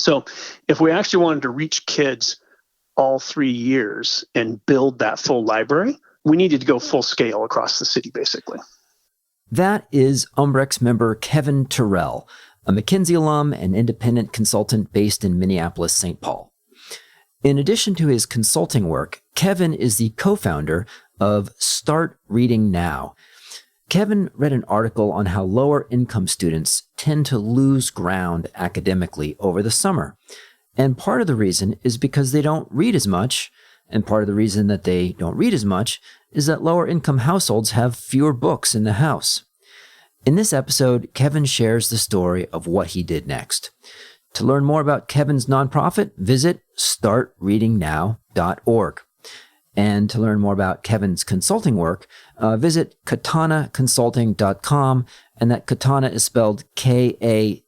So if we actually wanted to reach kids all 3 years and build that full library, we needed to go full scale across the city, basically. That is Umbrex member Kevin Terrell, a McKinsey alum and independent consultant based in Minneapolis St Paul. In addition to his consulting work, Kevin is the co-founder of Start Reading Now. Kevin read an article on how lower income students tend to lose ground academically over the summer. And part of the reason is because they don't read as much. And part of the reason that they don't read as much is that lower income households have fewer books in the house. In this episode, Kevin shares the story of what he did next. To learn more about Kevin's nonprofit, visit startreadingnow.org. And to learn more about Kevin's consulting work, visit katanaconsulting.com, and that Katana is spelled Katana,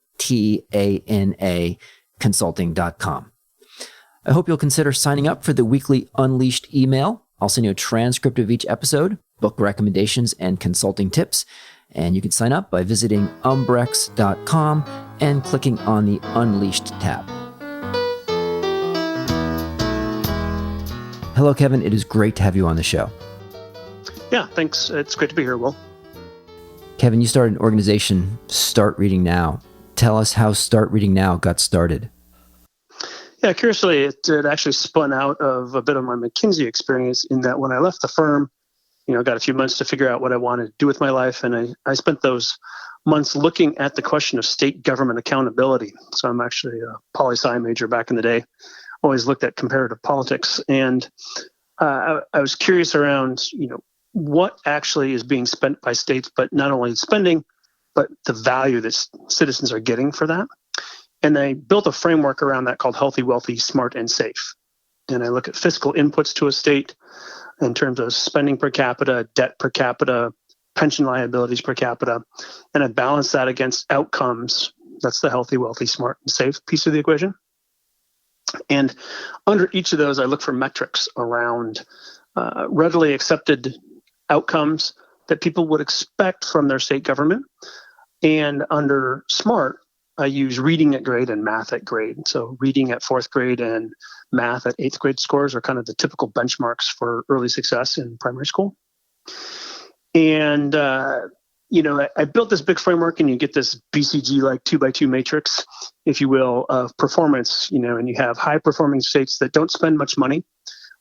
consulting.com. I hope you'll consider signing up for the weekly Unleashed email. I'll send you a transcript of each episode, book recommendations, and consulting tips. And you can sign up by visiting umbrex.com and clicking on the Unleashed tab. Hello, Kevin. It is great to have you on the show. Yeah, thanks. It's great to be here, Will. Kevin, you started an organization, Start Reading Now. Tell us how Start Reading Now got started. Yeah, curiously, it actually spun out of a bit of my McKinsey experience in that when I left the firm, got a few months to figure out what I wanted to do with my life. And I spent those months looking at the question of state government accountability. So I'm actually a poli-sci major back in the day. Always looked at comparative politics. And I was curious around, what actually is being spent by states, but not only spending, but the value that citizens are getting for that. And I built a framework around that called healthy, wealthy, smart, and safe. And I look at fiscal inputs to a state in terms of spending per capita, debt per capita, pension liabilities per capita, and I balance that against outcomes. That's the healthy, wealthy, smart, and safe piece of the equation. And under each of those, I look for metrics around readily accepted outcomes that people would expect from their state government. And under SMART, I use reading at grade and math at grade. So reading at 4th grade and math at 8th grade scores are kind of the typical benchmarks for early success in primary school. And, I built this big framework, and you get this BCG like 2x2 matrix, if you will, of performance, and you have high performing states that don't spend much money,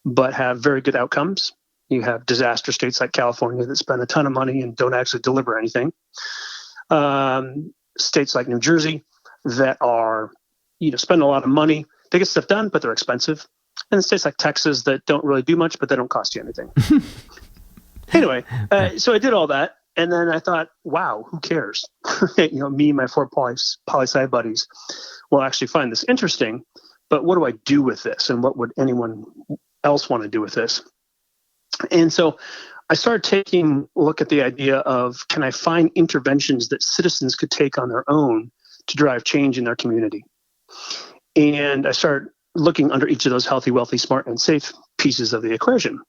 but have very good outcomes. You have disaster states like California that spend a ton of money and don't actually deliver anything. States like New Jersey that are, spend a lot of money. They get stuff done, but they're expensive. And states like Texas that don't really do much, but they don't cost you anything. Anyway, so I did all that. And then I thought, wow, who cares? Me and my 4 poli-sci buddies will actually find this interesting, but what do I do with this? And what would anyone else want to do with this? And so I started taking a look at the idea of, can I find interventions that citizens could take on their own to drive change in their community? And I started looking under each of those healthy, wealthy, smart, and safe pieces of the equation.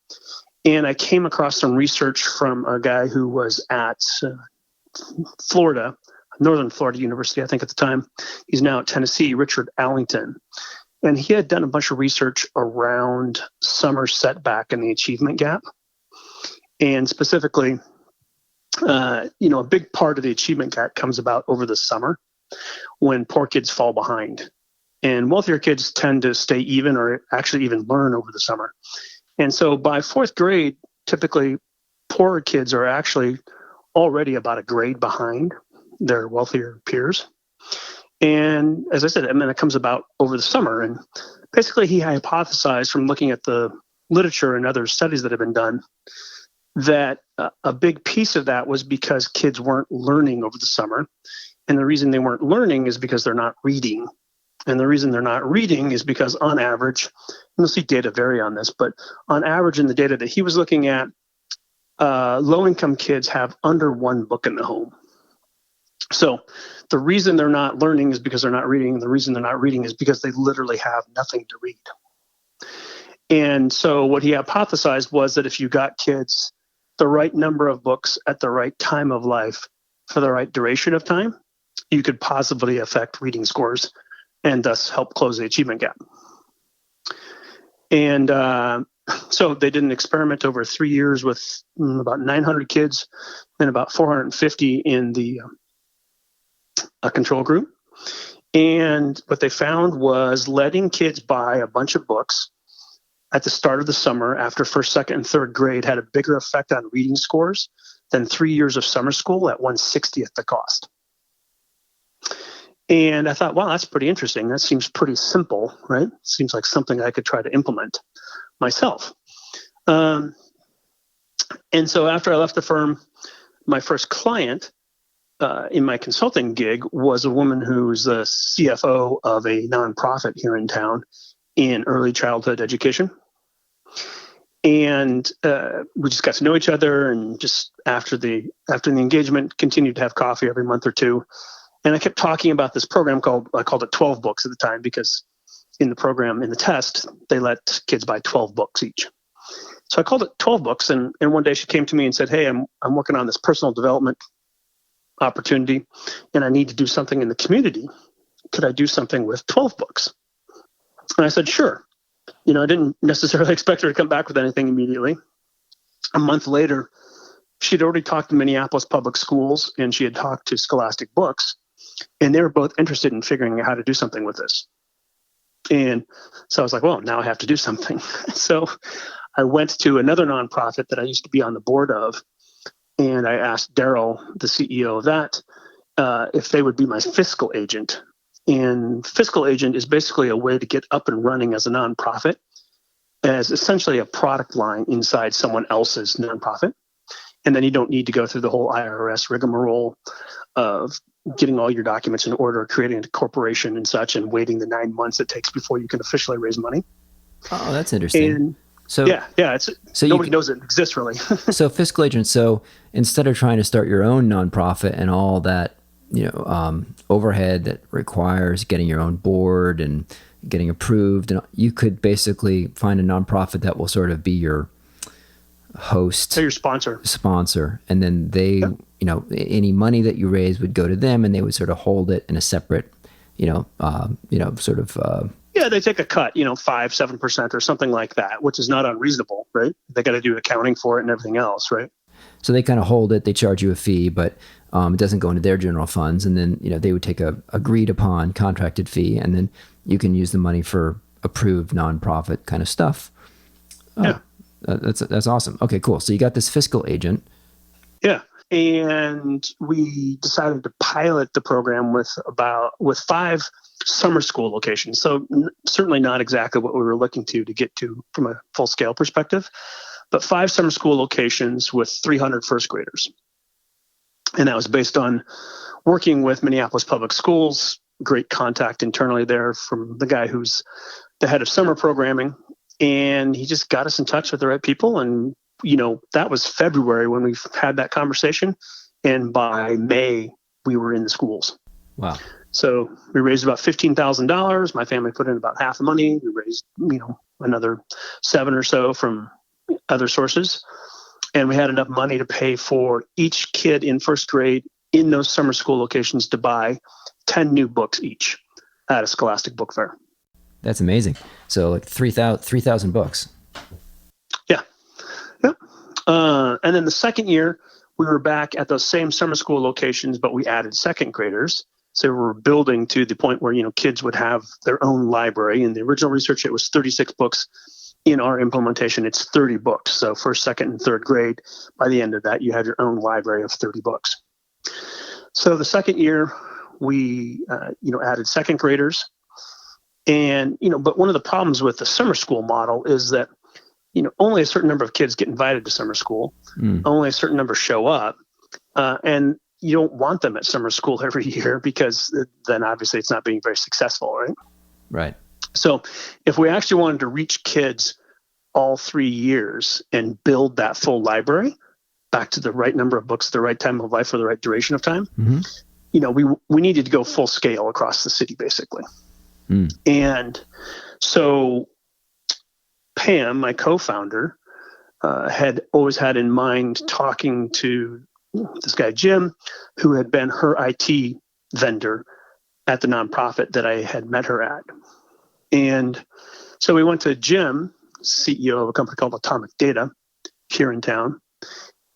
And I came across some research from a guy who was at Florida, Northern Florida University, I think at the time. He's now at Tennessee, Richard Allington. And he had done a bunch of research around summer setback and the achievement gap. And specifically, a big part of the achievement gap comes about over the summer when poor kids fall behind. And wealthier kids tend to stay even or actually even learn over the summer. And so by 4th grade, typically poorer kids are actually already about a grade behind their wealthier peers. And as I said, it comes about over the summer. And basically he hypothesized from looking at the literature and other studies that have been done that a big piece of that was because kids weren't learning over the summer. And the reason they weren't learning is because they're not reading. And the reason they're not reading is because on average, and you'll see data vary on this, but on average in the data that he was looking at, low-income kids have under 1 book in the home. So the reason they're not learning is because they're not reading. And the reason they're not reading is because they literally have nothing to read. And so what he hypothesized was that if you got kids the right number of books at the right time of life for the right duration of time, you could possibly affect reading scores and thus help close the achievement gap. And so they did an experiment over 3 years with about 900 kids and about 450 in the control group. And what they found was letting kids buy a bunch of books at the start of the summer after first, second, and third grade had a bigger effect on reading scores than 3 years of summer school at 1/60th the cost. And I thought, wow, that's pretty interesting. That seems pretty simple, right? Seems like something I could try to implement myself. And so after I left the firm, my first client in my consulting gig was a woman who's the CFO of a nonprofit here in town in early childhood education. And we just got to know each other, and just after the engagement, continued to have coffee every month or two. And I kept talking about this program I called it 12 books at the time, because in the program, in the test, they let kids buy 12 books each. So I called it 12 books. And one day she came to me and said, hey, I'm working on this personal development opportunity, and I need to do something in the community. Could I do something with 12 books? And I said, sure. I didn't necessarily expect her to come back with anything immediately. A month later, she'd already talked to Minneapolis Public Schools, and she had talked to Scholastic Books, and they were both interested in figuring out how to do something with this. And so I was like, well, now I have to do something. So I went to another nonprofit that I used to be on the board of, and I asked Daryl, the CEO of that, if they would be my fiscal agent. And fiscal agent is basically a way to get up and running as a nonprofit, as essentially a product line inside someone else's nonprofit. And then you don't need to go through the whole IRS rigmarole of getting all your documents in order, creating a corporation and such, and waiting the 9 months it takes before you can officially raise money. Oh, that's interesting. And so nobody knows it exists, really. So fiscal agent. So instead of trying to start your own nonprofit and all that, overhead that requires getting your own board and getting approved, and you could basically find a nonprofit that will sort of be your host. They're your sponsor. And then they, any money that you raise would go to them, and they would sort of hold it in a separate, they take a cut, 5-7% or something like that, which is not unreasonable, right? They got to do accounting for it and everything else, right? So they kind of hold it, they charge you a fee, but it doesn't go into their general funds. And then, they would take a agreed upon contracted fee, and then you can use the money for approved nonprofit kind of stuff. Yeah. That's awesome. Okay, cool. So you got this fiscal agent. Yeah. And we decided to pilot the program with 5 summer school locations. So certainly not exactly what we were looking to get to from a full scale perspective, but 5 summer school locations with 300 first graders. And that was based on working with Minneapolis Public Schools, great contact internally there from the guy who's the head of summer programming. And he just got us in touch with the right people. And, that was February when we had that conversation. And by May, we were in the schools. Wow. So we raised about $15,000. My family put in about half the money. We raised, another 7 or so from other sources. And we had enough money to pay for each kid in first grade in those summer school locations to buy 10 new books each at a Scholastic Book Fair. That's amazing. So like 3,000 books. Yeah. Yep. And then the second year, we were back at those same summer school locations, but we added second graders. So we're building to the point where, kids would have their own library. In the original research, it was 36 books. In our implementation, it's 30 books. So first, second, and third grade, by the end of that, you had your own library of 30 books. So the second year, we, added second graders. And, but one of the problems with the summer school model is that, only a certain number of kids get invited to summer school. Only a certain number show up. And you don't want them at summer school every year, because then obviously it's not being very successful, right? Right. So if we actually wanted to reach kids all 3 years and build that full library back to the right number of books at the right time of life for the right duration of time, we needed to go full scale across the city, basically. And so Pam, my co-founder, had always had in mind talking to this guy, Jim, who had been her IT vendor at the nonprofit that I had met her at. And so we went to Jim, CEO of a company called Atomic Data here in town,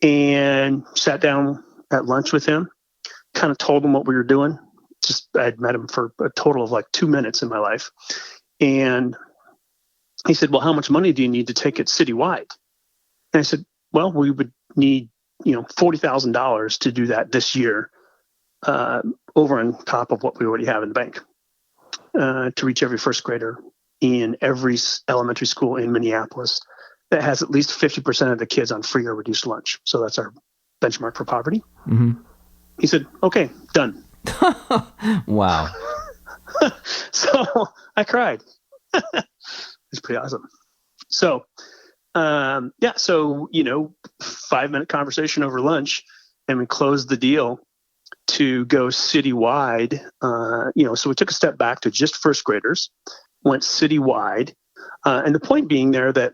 and sat down at lunch with him, kind of told him what we were doing. I'd met him for a total of like 2 minutes in my life. And he said, well, how much money do you need to take it citywide? And I said, well, we would need, $40,000 to do that this year, over on top of what we already have in the bank, to reach every first grader in every elementary school in Minneapolis that has at least 50% of the kids on free or reduced lunch. So that's our benchmark for poverty. Mm-hmm. He said, okay, done. Wow. So I cried. It's pretty awesome. So, 5-minute conversation over lunch, and we closed the deal to go citywide. So we took a step back to just first graders, went citywide. And the point being there that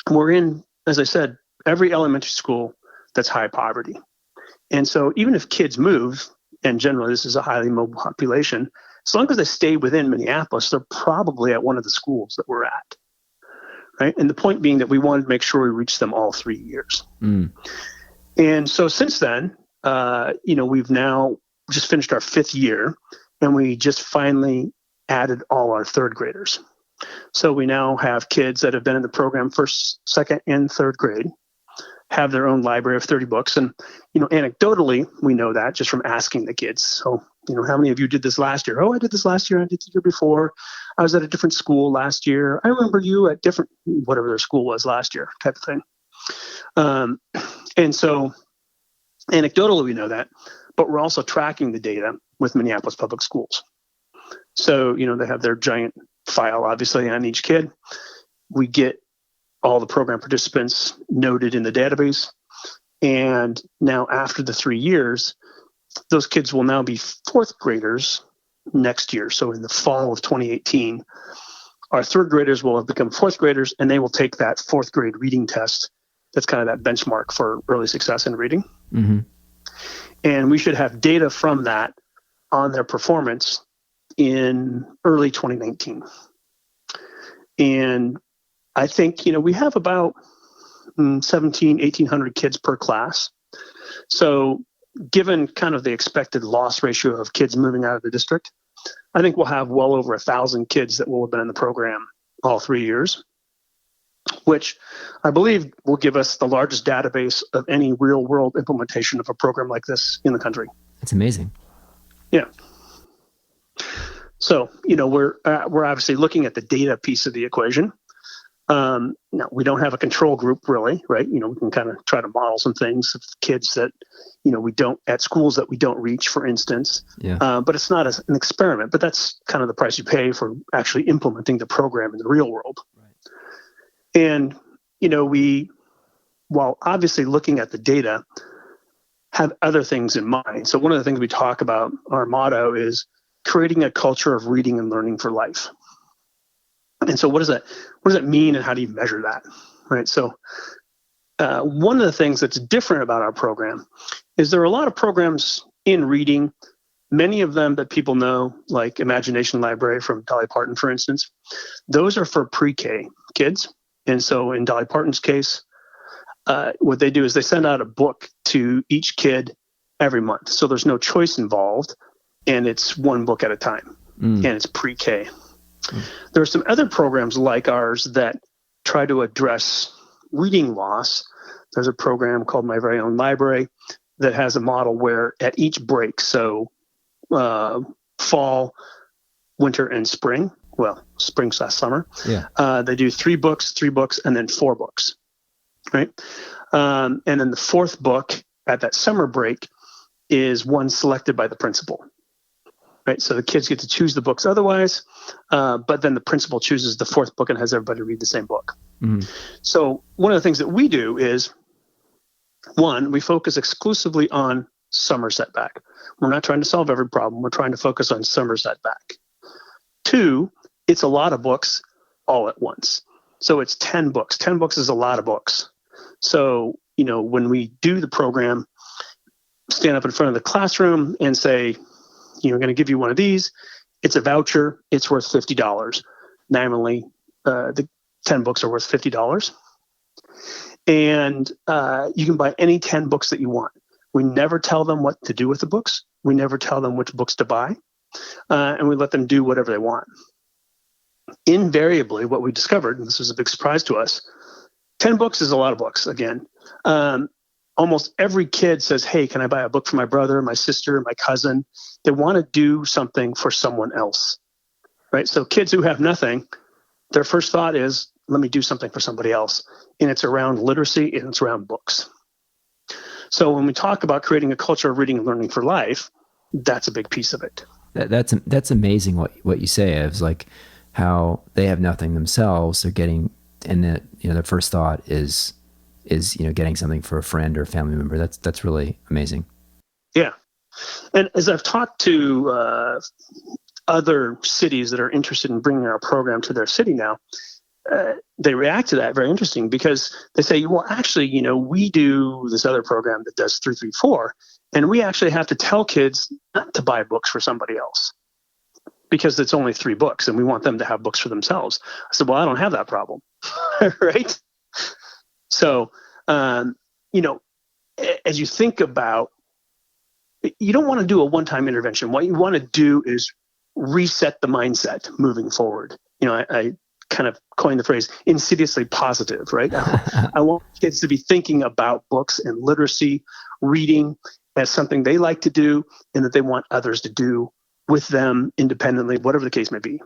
we're in, as I said, every elementary school that's high poverty. And so even if kids move, and generally this is a highly mobile population, as long as they stay within Minneapolis, they're probably at one of the schools that we're at. Right. And the point being that we wanted to make sure we reached them all 3 years. Mm. And so since then, we've now just finished our 5th year, and we just finally added all our 3rd graders. So we now have kids that have been in the program 1st, 2nd, and 3rd grade, have their own library of 30 books. And, anecdotally, we know that just from asking the kids. So, how many of you did this last year? Oh, I did this last year. I did the year before. I was at a different school last year. I remember you at different, whatever their school was last year, type of thing. And so anecdotally, we know that, but we're also tracking the data with Minneapolis Public Schools. So, they have their giant file, obviously, on each kid. We get all the program participants noted in the database. And now after the 3 years, those kids will now be 4th graders next year. So in the fall of 2018, our 3rd graders will have become 4th graders, and they will take that 4th grade reading test. That's kind of that benchmark for early success in reading. Mm-hmm. And we should have data from that on their performance in early 2019. And I think, we have about 1,800 kids per class. So given kind of the expected loss ratio of kids moving out of the district, I think we'll have well over 1,000 kids that will have been in the program all 3 years, which I believe will give us the largest database of any real world implementation of a program like this in the country. That's amazing. Yeah. So, we're obviously looking at the data piece of the equation. No, we don't have a control group really, right? We can kind of try to model some things of kids that, we don't at schools that we don't reach, for instance. Yeah. But it's not an experiment, but that's kind of the price you pay for actually implementing the program in the real world. Right. And, we, while obviously looking at the data, have other things in mind. So one of the things we talk about, our motto is creating a culture of reading and learning for life. And so what does that mean, and how do you measure that? Right. So one of the things that's different about our program is there are a lot of programs in reading, many of them that people know, like Imagination Library from Dolly Parton, for instance. Those are for pre-K kids. And so in Dolly Parton's case, what they do is they send out a book to each kid every month. So there's no choice involved, and it's one book at a time, and it's pre-K. There are some other programs like ours that try to address reading loss. There's a program called My Very Own Library that has a model where at each break, so fall, winter, and spring, spring/summer, they do 3 books, and then 4 books, right? And then the 4th book at that summer break is one selected by the principal. Right, so the kids get to choose the books otherwise, but then the principal chooses the 4th book and has everybody read the same book. Mm-hmm. So one of the things that we do is, one, we focus exclusively on summer setback. We're not trying to solve every problem. We're trying to focus on summer setback. 2, it's a lot of books all at once. So it's 10 books. 10 books is a lot of books. So, when we do the program, stand up in front of the classroom and say, We're going to give you one of these. It's a voucher. It's worth $50. Nominally, the 10 books are worth $50. And you can buy any 10 books that you want. We never tell them what to do with the books. We never tell them which books to buy. And we let them do whatever they want. Invariably, what we discovered, and this was a big surprise to us, 10 books is a lot of books, again. Almost every kid says, hey, can I buy a book for my brother, my sister, my cousin? They want to do something for someone else, right? So kids who have nothing, their first thought is, let me do something for somebody else. And it's around literacy and it's around books. So when we talk about creating a culture of reading and learning for life, that's a big piece of it. That's amazing what you say. It's like how they have nothing themselves. They're getting, and their first thought is getting something for a friend or a family member. That's really amazing. Yeah. And as I've talked to other cities that are interested in bringing our program to their city now, they react to that very interesting because they say, well, actually, we do this other program that does 334, and we actually have to tell kids not to buy books for somebody else because it's only 3 books and we want them to have books for themselves. I said, well, I don't have that problem. Right? So, as you think about, you don't want to do a one-time intervention. What you want to do is reset the mindset moving forward. I kind of coined the phrase insidiously positive, right? I want kids to be thinking about books and literacy, reading as something they like to do and that they want others to do with them independently, whatever the case may be.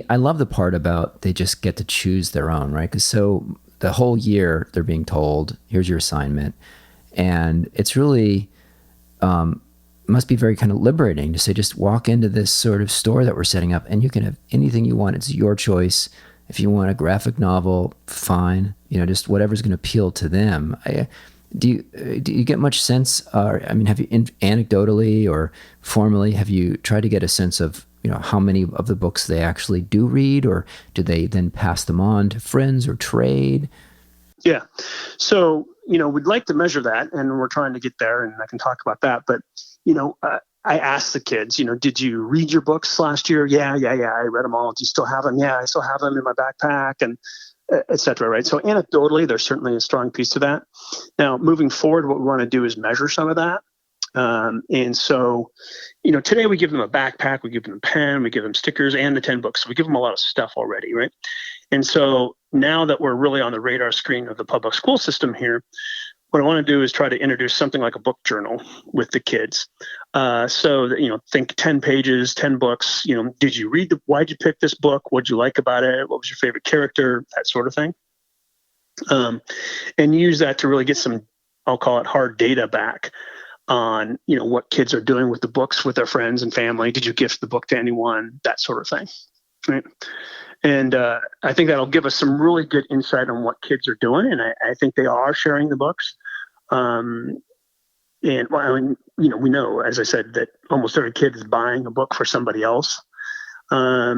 I love the part about they just get to choose their own, right? Because so the whole year they're being told, here's your assignment. And it's really, must be very kind of liberating to say, just walk into this sort of store that we're setting up and you can have anything you want. It's your choice. If you want a graphic novel, fine. Just whatever's going to appeal to them. Do you get much sense, have you anecdotally or formally, have you tried to get a sense of, how many of the books they actually do read, or do they then pass them on to friends or trade? Yeah. So, we'd like to measure that and we're trying to get there and I can talk about that. But, I asked the kids, did you read your books last year? Yeah. I read them all. Do you still have them? Yeah, I still have them in my backpack and et cetera, right? So anecdotally, there's certainly a strong piece to that. Now, moving forward, what we want to do is measure some of that. And so, today we give them a backpack, we give them a pen, we give them stickers and the 10 books. So we give them a lot of stuff already, right? And so now that we're really on the radar screen of the public school system here, what I want to do is try to introduce something like a book journal with the kids. So that, think 10 pages, 10 books, did you read why'd you pick this book? What'd you like about it? What was your favorite character? That sort of thing. And use that to really get some, I'll call it hard data back on, what kids are doing with the books with their friends and family. Did you gift the book to anyone? That sort of thing. Right. And I think that'll give us some really good insight on what kids are doing. And I think they are sharing the books. And we know, as I said, that almost every kid is buying a book for somebody else. A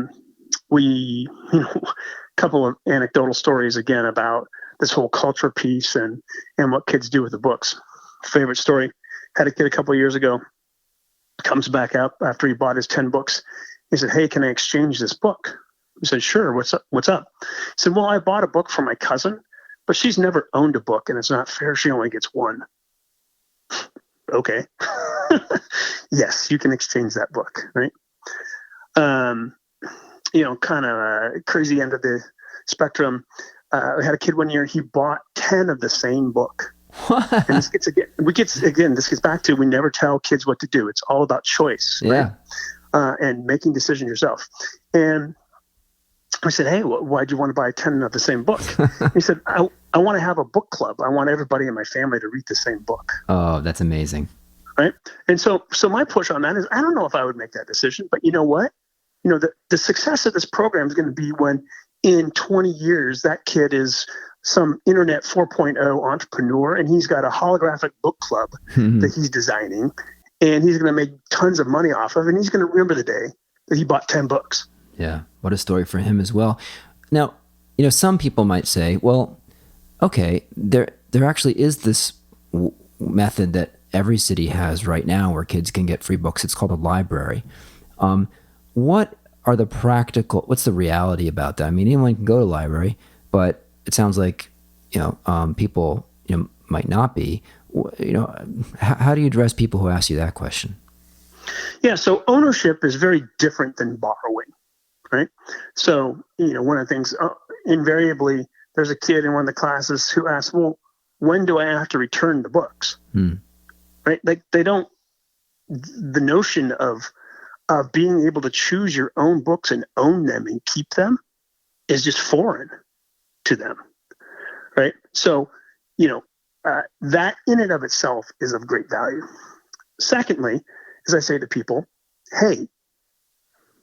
couple of anecdotal stories again about this whole culture piece and what kids do with the books. Favorite story, had a kid a couple of years ago, comes back up after he bought his 10 books. He said, hey, can I exchange this book? I said, sure. What's up? He said, well, I bought a book for my cousin, but she's never owned a book and it's not fair. She only gets one. Okay. Yes, you can exchange that book, right? Kind of a crazy end of the spectrum. I had a kid one year, he bought 10 of the same book. And this gets back to, we never tell kids what to do. It's all about choice. Yeah. Right? And making decisions yourself. And I said, hey, why'd you want to buy 10 of the same book? He said, I want to have a book club. I want everybody in my family to read the same book. Oh, that's amazing. Right. And so my push on that is, I don't know if I would make that decision, but you know what? The success of this program is going to be when in 20 years, that kid is some internet 4.0 entrepreneur and he's got a holographic book club that he's designing and he's going to make tons of money off of, and he's going to remember the day that he bought 10 books. Yeah. What a story for him as well. Now, some people might say, well, okay, there actually is this method that every city has right now where kids can get free books. It's called a library. What's the reality about that? I mean, anyone can go to a library, but it sounds like, people, might not be. How do you address people who ask you that question? Yeah, so ownership is very different than borrowing, right? So, one of the things, invariably, there's a kid in one of the classes who asks, well, when do I have to return the books? Right? Like the notion of being able to choose your own books and own them and keep them is just foreign to them, right? So, that in and of itself is of great value. Secondly, as I say to people, hey,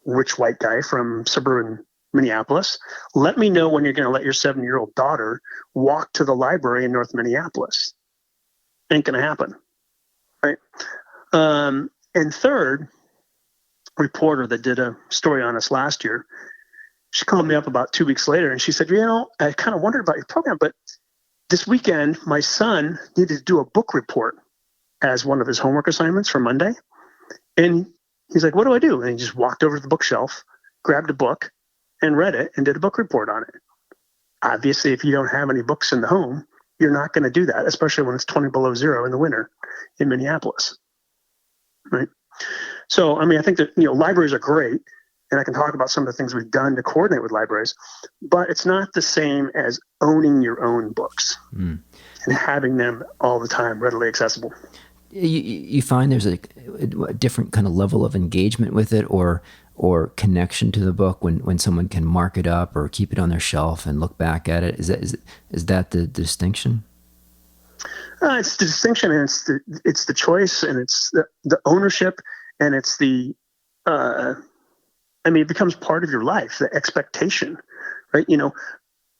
rich white guy from suburban Minneapolis, let me know when you're going to let your 7-year-old daughter walk to the library in North Minneapolis. Ain't going to happen, right? And third, reporter that did a story on us last year, she called me up about 2 weeks later and she said, I kind of wondered about your program, but this weekend, my son needed to do a book report as one of his homework assignments for Monday. And he's like, what do I do? And he just walked over to the bookshelf, grabbed a book and read it and did a book report on it. Obviously, if you don't have any books in the home, you're not going to do that, especially when it's 20 below zero in the winter in Minneapolis, right? So, I think that, libraries are great, and I can talk about some of the things we've done to coordinate with libraries, but it's not the same as owning your own books and having them all the time readily accessible. You find there's a different kind of level of engagement with it or connection to the book when someone can mark it up or keep it on their shelf and look back at it. Is that the distinction? It's the distinction, and it's the choice, and it's the ownership, and it's it becomes part of your life, the expectation, right?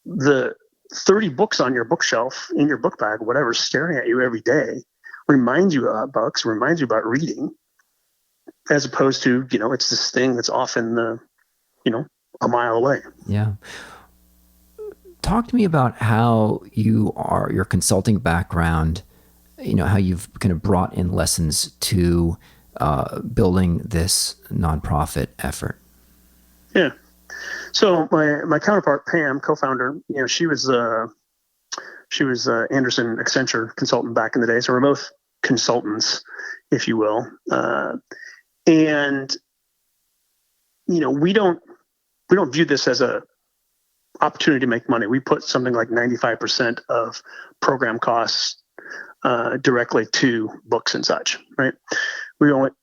The 30 books on your bookshelf, in your book bag, whatever, staring at you every day, reminds you about books, reminds you about reading, as opposed to, it's this thing that's often, a mile away. Yeah. Talk to me about how your consulting background, how you've kind of brought in lessons to building this nonprofit effort. Yeah. So my counterpart, Pam, co-founder, she was Anderson Accenture consultant back in the day. So we're both consultants, if you will. And we don't view this as a opportunity to make money. We put something like 95% of program costs directly to books and such, right?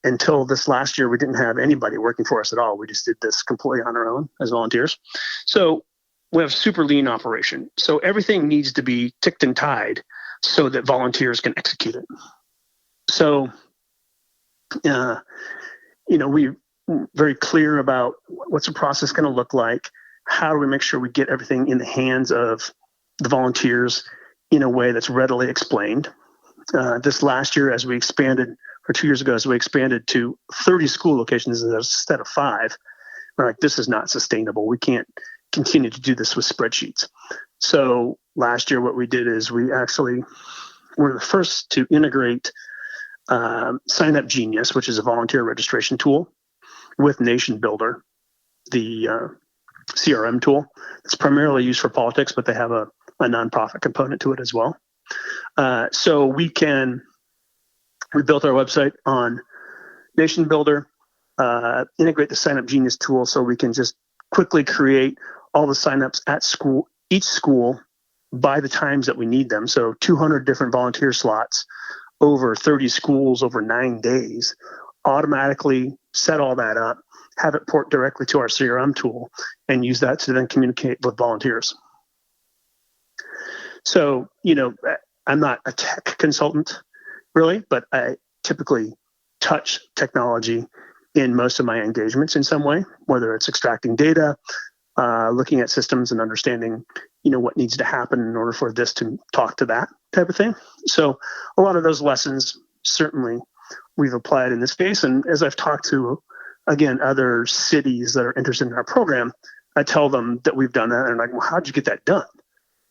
Until this last year, we didn't have anybody working for us at all. We just did this completely on our own as volunteers. So we have super lean operation. So everything needs to be ticked and tied so that volunteers can execute it. So, we're very clear about what's the process going to look like. How do we make sure we get everything in the hands of the volunteers in a way that's readily explained? This last year, as we expanded, or 2 years ago, as we expanded to 30 school locations instead of 5, we're like, this is not sustainable. We can't continue to do this with spreadsheets. So last year, what we did is we actually were the first to integrate Sign Up Genius, which is a volunteer registration tool, with Nation Builder, the CRM tool. It's primarily used for politics, but they have a nonprofit component to it as well. So we built our website on Nation Builder, integrate the Sign Up Genius tool so we can just quickly create all the signups at each school by the times that we need them. So 200 different volunteer slots over 30 schools over 9 days, automatically set all that up, have it port directly to our CRM tool, and use that to then communicate with volunteers. So, I'm not a tech consultant really, but I typically touch technology in most of my engagements in some way, whether it's extracting data, looking at systems and understanding, what needs to happen in order for this to talk to that type of thing. So a lot of those lessons, certainly we've applied in this case. And as I've talked to, again, other cities that are interested in our program, I tell them that we've done that. And I'm like, well, how'd you get that done?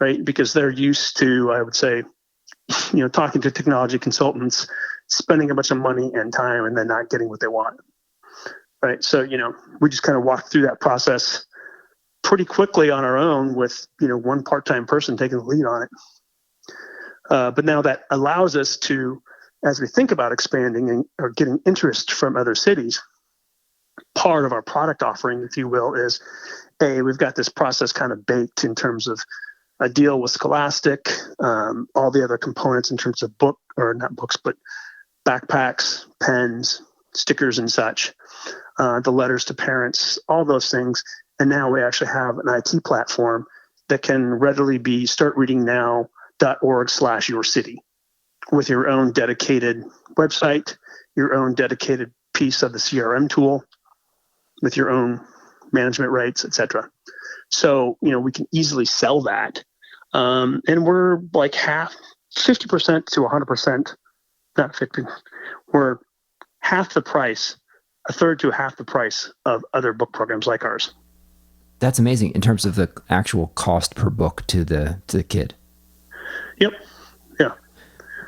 Right? Because they're used to, I would say, talking to technology consultants spending a bunch of money and time and then not getting what they want. Right. So, we just kind of walked through that process pretty quickly on our own with, one part-time person taking the lead on it. But now that allows us to, as we think about expanding or getting interest from other cities, part of our product offering, if you will, is we've got this process kind of baked in terms of a deal with Scholastic, all the other components in terms of not books, but backpacks, pens, stickers and such, the letters to parents, all those things. And now we actually have an IT platform that can readily be startreadingnow.org/yourcity with your own dedicated website, your own dedicated piece of the CRM tool with your own management rights, et cetera. So, we can easily sell that. And we're like 50% to 100%, not 50, we're half the price, a third to half the price of other book programs like ours. That's amazing in terms of the actual cost per book to the kid. Yep. Yeah.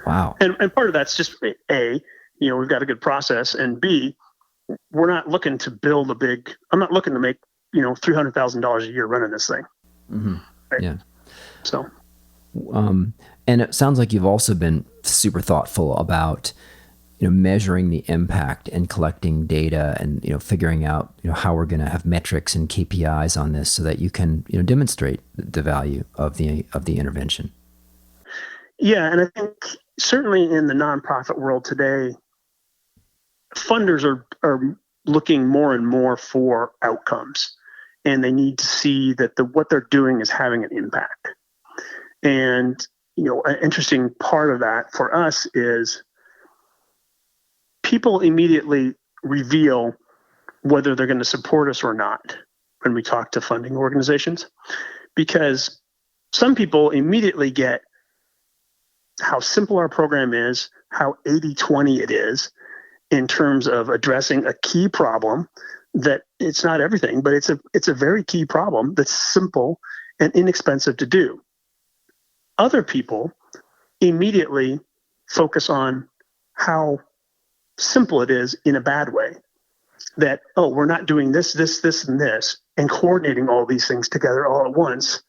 Wow. And part of that's just A, we've got a good process, and B, we're not looking to build I'm not looking to make, $300,000 a year running this thing. Mm-hmm. Right? Yeah. So, and it sounds like you've also been super thoughtful about, measuring the impact and collecting data and, figuring out, how we're going to have metrics and KPIs on this so that you can, demonstrate the value of the intervention. Yeah. And I think certainly in the nonprofit world today, funders are looking more and more for outcomes, and they need to see that what they're doing is having an impact. And, an interesting part of that for us is people immediately reveal whether they're going to support us or not when we talk to funding organizations, because some people immediately get how simple our program is, how 80-20 it is in terms of addressing a key problem that it's not everything, but it's a very key problem that's simple and inexpensive to do. Other people immediately focus on how simple it is in a bad way. That, we're not doing this, and this, and coordinating all these things together all at once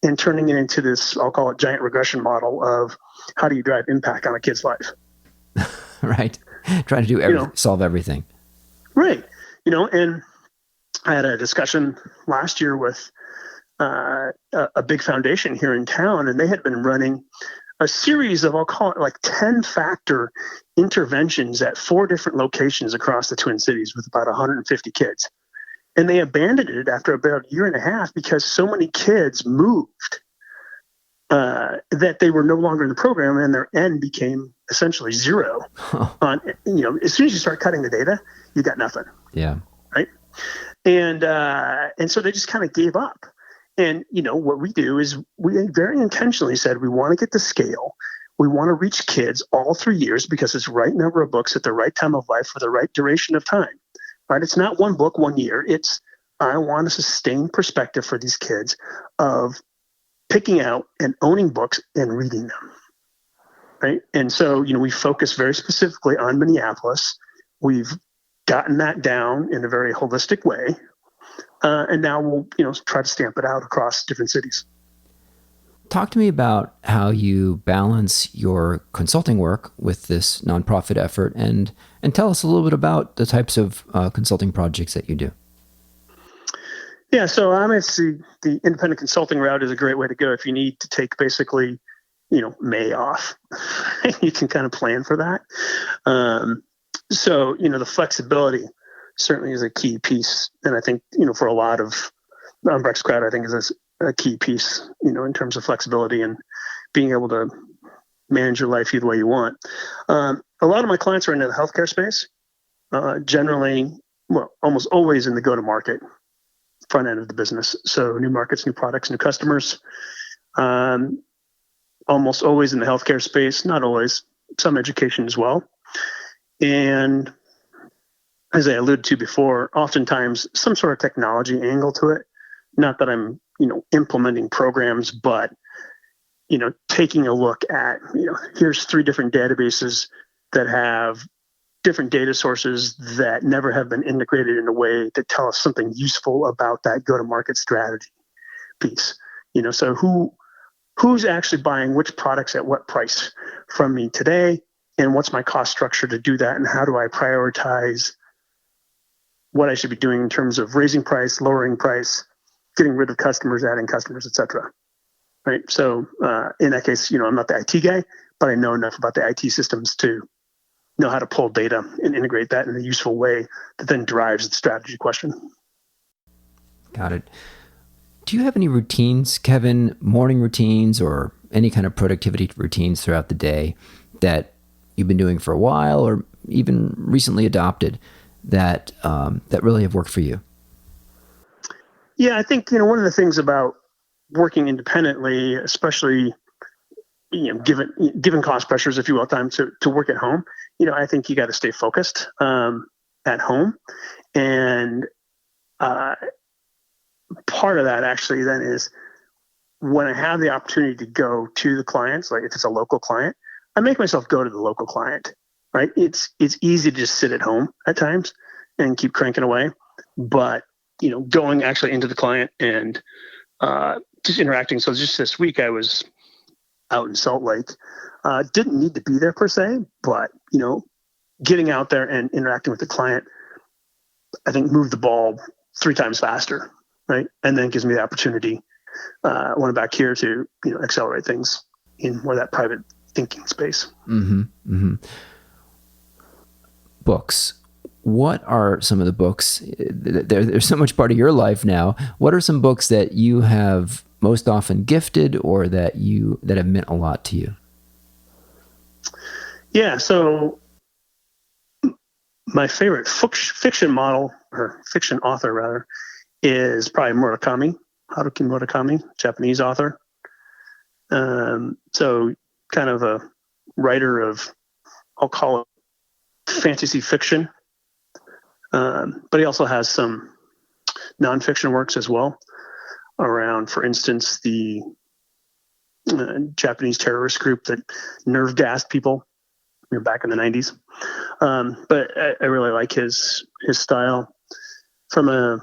and turning it into this, I'll call it giant regression model of how do you drive impact on a kid's life. Right. Trying to do solve everything. Right. And I had a discussion last year with a big foundation here in town, and they had been running a series of, I'll call it like 10-factor interventions at 4 different locations across the Twin Cities with about 150 kids. And they abandoned it after about a year and a half because so many kids moved that they were no longer in the program, and their N became essentially 0. On, as soon as you start cutting the data, you got nothing. Yeah. Right. And so they just kind of gave up. And, what we do is we very intentionally said we want to get to scale. We want to reach kids all 3 years because it's the right number of books at the right time of life for the right duration of time. Right? It's not one book, 1 year. I want a sustained perspective for these kids of picking out and owning books and reading them. Right. And so, we focus very specifically on Minneapolis. We've gotten that down in a very holistic way. And now we'll, try to stamp it out across different cities. Talk to me about how you balance your consulting work with this nonprofit effort, and tell us a little bit about the types of consulting projects that you do. Yeah, so obviously the independent consulting route is a great way to go if you need to take basically, May off. You can kind of plan for that. So, the flexibility certainly is a key piece. And I think, for a lot of the Umbrex crowd, I think is a key piece, in terms of flexibility and being able to manage your life the way you want. A lot of my clients are in the healthcare space, generally, almost always in the go-to-market front end of the business. So new markets, new products, new customers, almost always in the healthcare space, not always, some education as well. And as I alluded to before, oftentimes some sort of technology angle to it. Not that I'm, implementing programs, but, taking a look at, here's 3 different databases. that have different data sources that never have been integrated in a way that tell us something useful about that go-to-market strategy piece. So who's actually buying which products at what price from me today, and what's my cost structure to do that, and how do I prioritize what I should be doing in terms of raising price, lowering price, getting rid of customers, adding customers, et cetera. Right. So in that case, I'm not the IT guy, but I know enough about the IT systems to know how to pull data and integrate that in a useful way that then drives the strategy question. Got it. Do you have any routines, Kevin, morning routines or any kind of productivity routines throughout the day that you've been doing for a while or even recently adopted that really have worked for you? Yeah, I think, one of the things about working independently, especially, given cost pressures, if you will, time to work at home, I think you got to stay focused at home. And part of that actually then is when I have the opportunity to go to the clients, like if it's a local client, I make myself go to the local client, right? It's easy to just sit at home at times and keep cranking away, but going actually into the client and just interacting. So just this week I was out in Salt Lake, didn't need to be there per se, but getting out there and interacting with the client, I think moved the ball 3 times faster, right? And then gives me the opportunity when I'm back here to accelerate things in more that private thinking space. Mm-hmm. Mm-hmm. Books. What are some of the books? There's so much part of your life now. What are some books that you have most often gifted or that have meant a lot to you? Yeah, so my favorite fiction author rather, is probably Murakami, Haruki Murakami, Japanese author. So kind of a writer of, I'll call it fantasy fiction. But he also has some nonfiction works as well around, for instance, the Japanese terrorist group that nerve gassed people back in the 90s. But I really like his style. From a,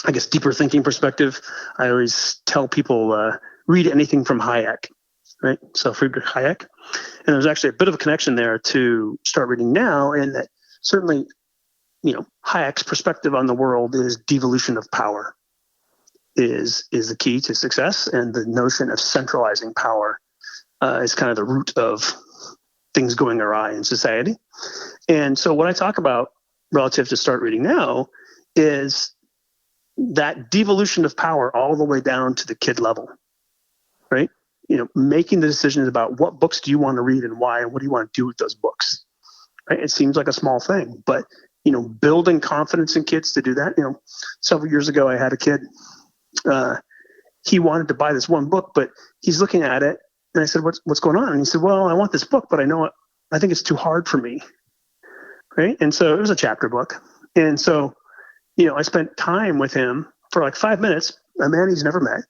I guess, deeper thinking perspective, I always tell people, read anything from Hayek, right? So Friedrich Hayek. And there's actually a bit of a connection there to Start Reading Now, in that certainly, Hayek's perspective on the world is devolution of power is the key to success. And the notion of centralizing power is kind of the root of things going awry in society. And so what I talk about relative to Start Reading Now is that devolution of power all the way down to the kid level, right? Making the decisions about what books do you want to read and why, and what do you want to do with those books, right? It seems like a small thing, but building confidence in kids to do that. Several years ago, I had a kid, he wanted to buy this one book, but he's looking at it, and I said, what's going on? And he said, well, I want this book, but I think it's too hard for me, right? And so it was a chapter book. And so, I spent time with him for like 5 minutes, a man he's never met,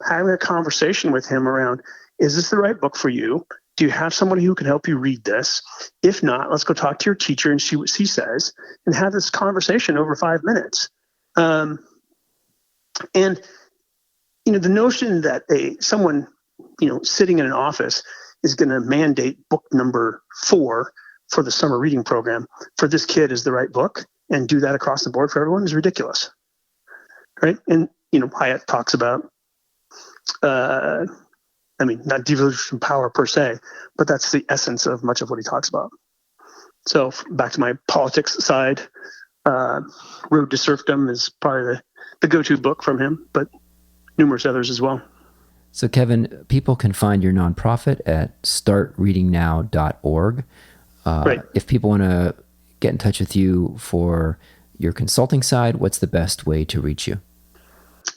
having a conversation with him around, is this the right book for you? Do you have somebody who can help you read this? If not, let's go talk to your teacher and see what she says, and have this conversation over 5 minutes. And the notion that someone sitting in an office is going to mandate book number 4 for the summer reading program for this kid is the right book and do that across the board for everyone is ridiculous, right? And Hayek talks about not devolution of power per se, but that's the essence of much of what he talks about. So back to my politics side, Road to Serfdom is probably the go-to book from him, but numerous others as well. So Kevin, people can find your nonprofit at startreadingnow.org. Right. If people want to get in touch with you for your consulting side, what's the best way to reach you?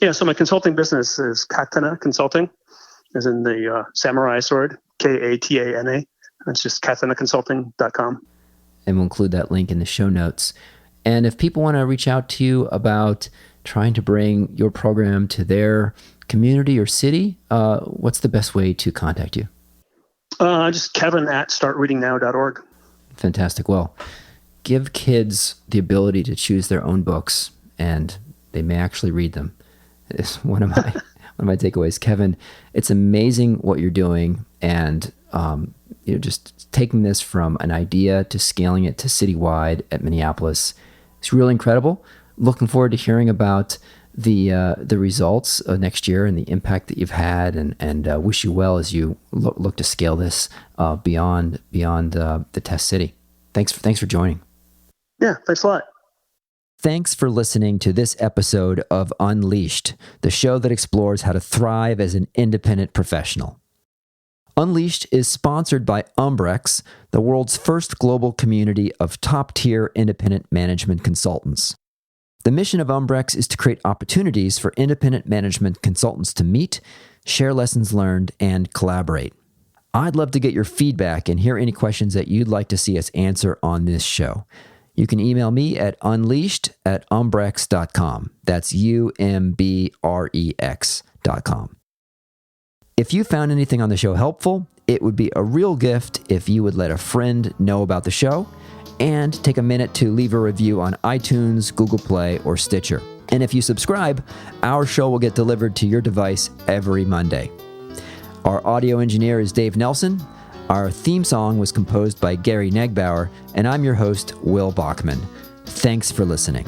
Yeah, so my consulting business is Katana Consulting, as in the samurai sword, Katana. That's just katanaconsulting.com. And we'll include that link in the show notes. And if people want to reach out to you about trying to bring your program to their community or city, what's the best way to contact you? Just Kevin at startreadingnow.org. Fantastic. Well, give kids the ability to choose their own books, and they may actually read them. It's one of my takeaways. Kevin, it's amazing what you're doing, and just taking this from an idea to scaling it to citywide at Minneapolis. It's really incredible. Looking forward to hearing about the results of next year and the impact that you've had, and wish you well as you look to scale this beyond the test city. Thanks for joining. Yeah, thanks a lot. Thanks for listening to this episode of Unleashed, the show that explores how to thrive as an independent professional. Unleashed is sponsored by Umbrex, the world's first global community of top-tier independent management consultants. The mission of Umbrex is to create opportunities for independent management consultants to meet, share lessons learned, and collaborate. I'd love to get your feedback and hear any questions that you'd like to see us answer on this show. You can email me at unleashed@umbrex.com. That's UMBREX.com. If you found anything on the show helpful, it would be a real gift if you would let a friend know about the show and take a minute to leave a review on iTunes, Google Play, or Stitcher. And if you subscribe, our show will get delivered to your device every Monday. Our audio engineer is Dave Nelson. Our theme song was composed by Gary Negbauer, and I'm your host, Will Bachman. Thanks for listening.